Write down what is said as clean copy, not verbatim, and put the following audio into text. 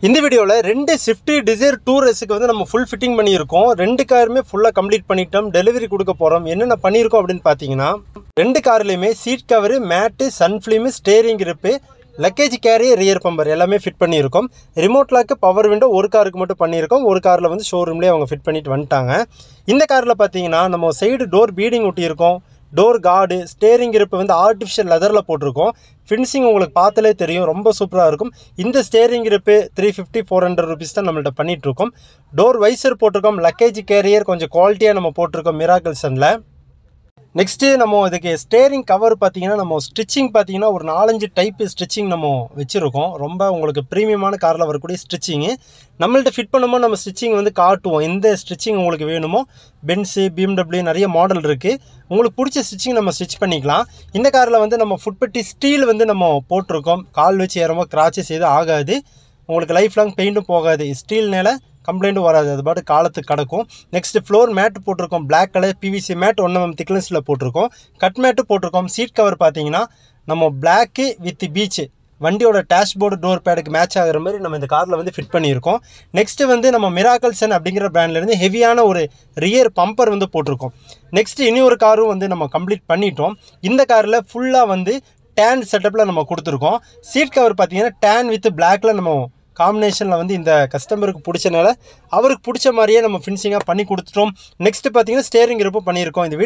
இந்த வீடியோவில் ரெண்டு ஸ்விஃப்ட் டிசைர் டூரஸுக்கு வந்து நம்ம ஃபுல் ஃபிட்டிங் பண்ணியிருக்கோம். ரெண்டு காருமே ஃபுல்லாக கம்ப்ளீட் பண்ணிட்டோம். டெலிவரி கொடுக்க போகிறோம். என்னென்ன பண்ணியிருக்கோம் அப்படின்னு பார்த்தீங்கன்னா, ரெண்டு கார்லேயுமே சீட் கவரு, மேட்டு, சன்ஃப்ளீமு, ஸ்டேரிங் இருப்பு, லக்கேஜ் கேரியர், ரியர் பம்பர் எல்லாமே ஃபிட் பண்ணியிருக்கோம். ரிமோட் லாக்கு, பவர் விண்டோ ஒரு காருக்கு மட்டும் பண்ணியிருக்கோம். ஒரு காரில் வந்து ஷோரூம்லேயே அவங்க ஃபிட் பண்ணிட்டு வந்துட்டாங்க. இந்த காரில் பார்த்தீங்கன்னா நம்ம சைடு டோர் பீடிங் ஒட்டியிருக்கோம். டோர் கார்டு, ஸ்டேரிங் இருப்பு வந்து ஆர்டிஃபிஷியல் லெதரில் போட்டிருக்கோம். ஃபினிஷிங் உங்களுக்கு பார்த்தாலே தெரியும், ரொம்ப சூப்பராக இருக்கும். இந்த ஸ்டேரிங் இருப்பு 350-400 rupees தான் நம்மள்ட்ட பண்ணிகிட்ருக்கோம். டோர் வைசர் போட்டிருக்கோம். லக்கேஜ் கேரியர் கொஞ்சம் குவாலிட்டியாக நம்ம போட்டிருக்கோம் மிராக்கிள்சனில். நெக்ஸ்ட்டு நம்ம இதுக்கு ஸ்டேரிங் கவர் பார்த்தீங்கன்னா நம்ம ஸ்டிச்சிங் பார்த்தீங்கன்னா ஒரு 4-5 டைப்பு ஸ்டிச்சிங் நம்ம வச்சுருக்கோம். ரொம்ப உங்களுக்கு ப்ரீமியமான காரில் வரக்கூடிய ஸ்டிச்சிங்கு நம்மள்ட்ட ஃபிட் பண்ணும்போது நம்ம ஸ்டிச்சிங் வந்து காட்டுவோம். எந்த ஸ்டிச்சிங் உங்களுக்கு வேணுமோ பென்ஸு, BMW நிறைய மாடல் இருக்குது. உங்களுக்கு பிடிச்ச ஸ்டிச்சிங் நம்ம ஸ்டிச் பண்ணிக்கலாம். இந்த காரில் வந்து நம்ம ஃபுட்பட்டி ஸ்டீல் வந்து நம்ம போட்டிருக்கோம். கால் வச்சு ஏறும்போது கிராச்சஸ் எதுவும் ஆகாது. உங்களுக்கு லைஃப் லாங் பெயிண்ட்டும் போகாது. ஸ்டீல்னால கம்ப்ளைண்ட்டும் வராது. அது பாட்டு காலத்துக்கு கிடக்கும். நெக்ஸ்ட்டு ஃப்ளோர் மேட் போட்டிருக்கோம். Black colour PVC mat 1 mm திக்னஸில் போட்டிருக்கோம். கட் மேட்டு போட்டிருக்கோம். சீட் கவர் பார்த்தீங்கன்னா நம்ம பிளாக்கு வித் பீச்சு வண்டியோட டேஷ்போர்டு டோர் பேடுக்கு மேட்ச் ஆகிற மாதிரி நம்ம இந்த காரில் வந்து ஃபிட் பண்ணியிருக்கோம். நெக்ஸ்ட்டு வந்து நம்ம மிராக்கிள்சன் அப்படிங்கிற பிராண்ட்லேருந்து ஹெவியான ஒரு ரியர் பம்பர் வந்து போட்டிருக்கோம். நெக்ஸ்ட்டு இனி ஒரு காரும் வந்து நம்ம கம்ப்ளீட் பண்ணிட்டோம். இந்த காரில் ஃபுல்லாக வந்து டேன் செட்டப்பில் நம்ம கொடுத்துருக்கோம். சீட் கவர் பார்த்தீங்கன்னா டேன் வித் பிளாக்கில் நம்ம காம்பினேஷனில் வந்து இந்த கஸ்டமருக்கு பிடிச்சனால அவருக்கு பிடிச்ச மாதிரியே நம்ம ஃபினிஷிங்காக பண்ணி கொடுத்துட்டோம். நெக்ஸ்ட்டு பார்த்தீங்கன்னா ஸ்டேரிங் இருப்பு பண்ணியிருக்கோம். இந்த